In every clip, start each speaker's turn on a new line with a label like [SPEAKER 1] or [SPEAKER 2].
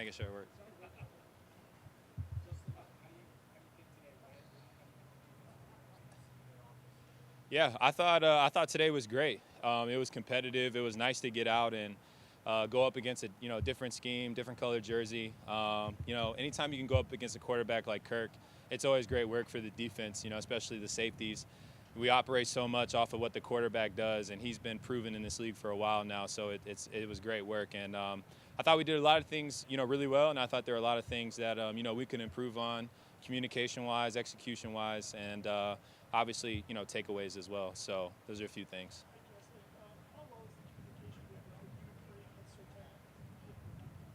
[SPEAKER 1] making sure it works. Yeah, I thought today was great. It was competitive. It was nice to get out and go up against a different scheme, different colored jersey. Anytime you can go up against a quarterback like Kirk, it's always great work for the defense. Especially the safeties. We operate so much off of what the quarterback does, and he's been proven in this league for a while now. So it was great work, and I thought we did a lot of things really well, and I thought there were a lot of things that we could improve on, communication-wise, execution-wise, and obviously takeaways as well. So those are a few things.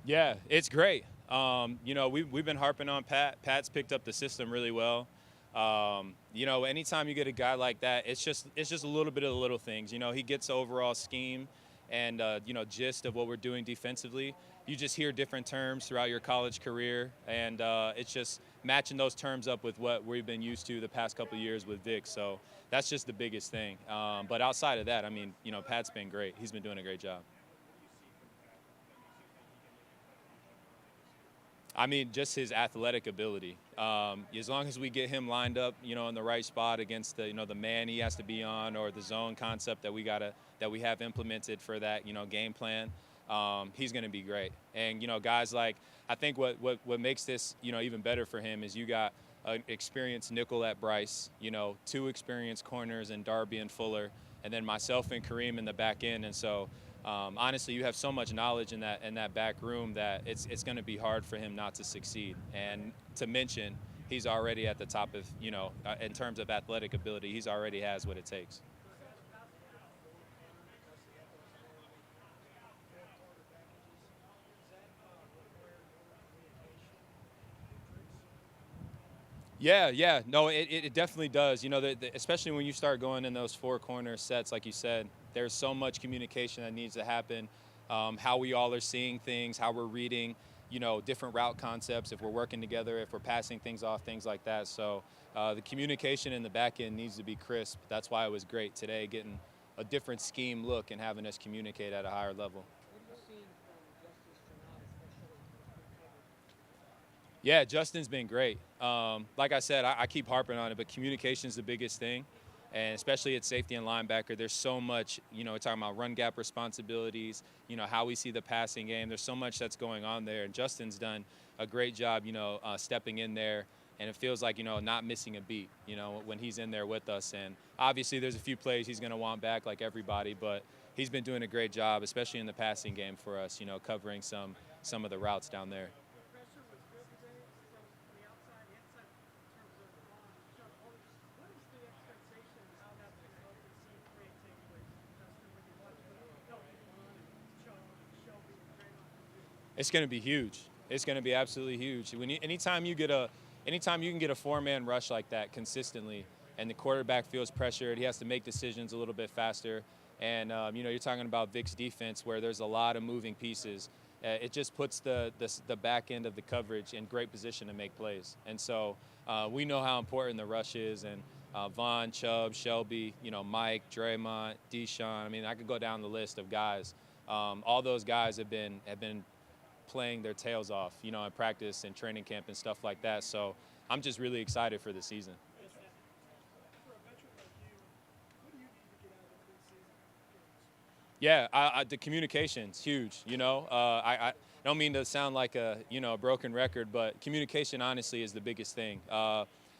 [SPEAKER 1] Yeah, it's great. We've been harping on Pat. Pat's picked up the system really well. Anytime you get a guy like that, it's just a little bit of the little things. He gets the overall scheme and gist of what we're doing defensively. You just hear different terms throughout your college career, and it's just matching those terms up with what we've been used to the past couple of years with Vic. So that's just the biggest thing. But outside of that, I mean, Pat's been great. He's been doing a great job. I mean, just his athletic ability. As long as we get him lined up, in the right spot against the man he has to be on, or the zone concept that we have implemented for that, game plan, he's going to be great. And guys like, I think what makes this even better for him is you got an experienced nickel at Bryce, two experienced corners in Darby and Fuller, and then myself and Kareem in the back end, and so. Honestly, you have so much knowledge in that back room that it's going to be hard for him not to succeed. And to mention, he's already at the top of in terms of athletic ability, he's already has what it takes. Yeah, yeah, no, it definitely does. Especially when you start going in those four corner sets, like you said, there's so much communication that needs to happen. How we all are seeing things, how we're reading, different route concepts, if we're working together, if we're passing things off, things like that. So the communication in the back end needs to be crisp. That's why it was great today, getting a different scheme look and having us communicate at a higher level. Yeah, Justin's been great. Like I said, I keep harping on it, but communication is the biggest thing, and especially at safety and linebacker. There's so much, we're talking about run gap responsibilities, how we see the passing game. There's so much that's going on there, and Justin's done a great job, stepping in there, and it feels like, not missing a beat, when he's in there with us. And obviously there's a few plays he's going to want back like everybody, but he's been doing a great job, especially in the passing game for us, covering some of the routes down there. It's going to be huge. It's going to be absolutely huge. Anytime you can get a four-man rush like that consistently, and the quarterback feels pressured, he has to make decisions a little bit faster. And you're talking about Vic's defense, where there's a lot of moving pieces. It just puts the back end of the coverage in great position to make plays. And so we know how important the rush is. And Vaughn, Chubb, Shelby, Mike, Draymond, Deshaun. I mean, I could go down the list of guys. All those guys have been playing their tails off, in practice and training camp and stuff like that. So I'm just really excited for the season. Yeah, the communication's huge. I don't mean to sound like a broken record, but communication honestly is the biggest thing.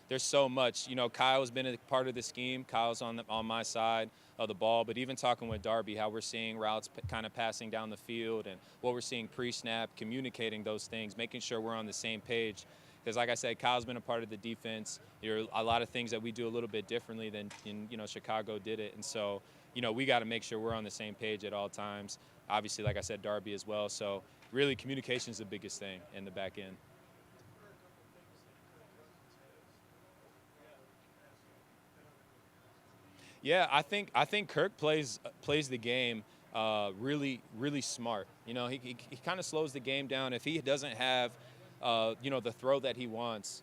[SPEAKER 1] There's so much. Kyle's been a part of the scheme. Kyle's on my side of the ball, but even talking with Darby, how we're seeing routes kind of passing down the field and what we're seeing pre-snap, communicating those things, making sure we're on the same page. Because like I said, Kyle's been a part of the defense. There are a lot of things that we do a little bit differently than Chicago did it, and so we got to make sure we're on the same page at all times. Obviously, like I said, Darby as well. So really, communication is the biggest thing in the back end. Yeah, I think Kirk plays the game really smart. He kind of slows the game down. If he doesn't have the throw that he wants,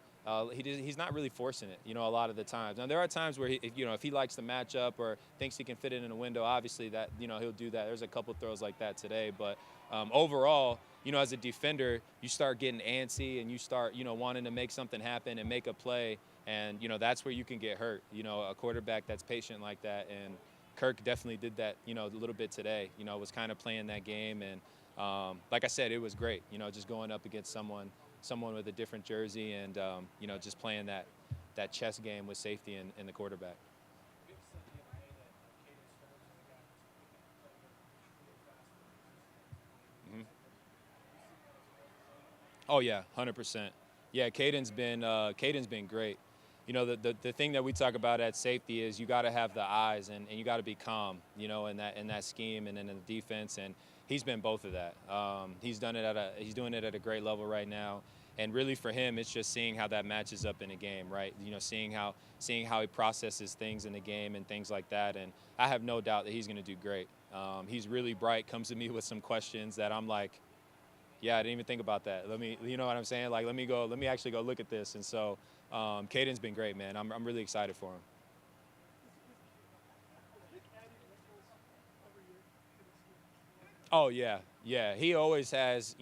[SPEAKER 1] he's not really forcing it. A lot of the times. Now there are times where if he likes the matchup or thinks he can fit it in a window, obviously that he'll do that. There's a couple throws like that today, but overall. as a defender, you start getting antsy and you start, wanting to make something happen and make a play. And, that's where you can get hurt, a quarterback that's patient like that. And Kirk definitely did that, a little bit today, was kind of playing that game. And like I said, it was great, just going up against someone with a different jersey and, just playing that chess game with safety and the quarterback. Mhm. Oh yeah, 100%. Yeah, Caden's been great. The thing that we talk about at safety is you got to have the eyes and you got to be calm, in that scheme and in the defense. And he's been both of that. He's doing it at a great level right now. And really for him, it's just seeing how that matches up in a game, right? Seeing how he processes things in the game and things like that. And I have no doubt that he's going to do great. He's really bright. Comes to me with some questions that I'm like, yeah, I didn't even think about that. You know what I'm saying? Like, let me actually go look at this. And so, Caden's been great, man. I'm really excited for him. Oh yeah, yeah. He always has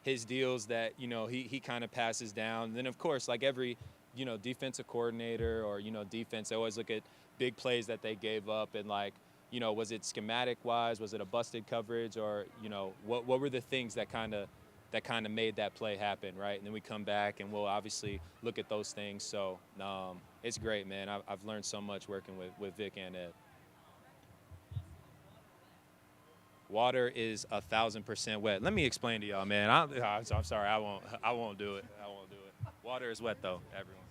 [SPEAKER 1] his deals that he kind of passes down. And then of course, like every defensive coordinator or defense, they always look at big plays that they gave up and like was it schematic wise, was it a busted coverage or what were the things that kind of made that play happen, right? And then we come back and we'll obviously look at those things. So it's great, man. I've learned so much working with Vic and Ed. Water is 1,000% wet. Let me explain to y'all, man. I'm sorry. I won't do it. I won't do it. Water is wet though, everyone.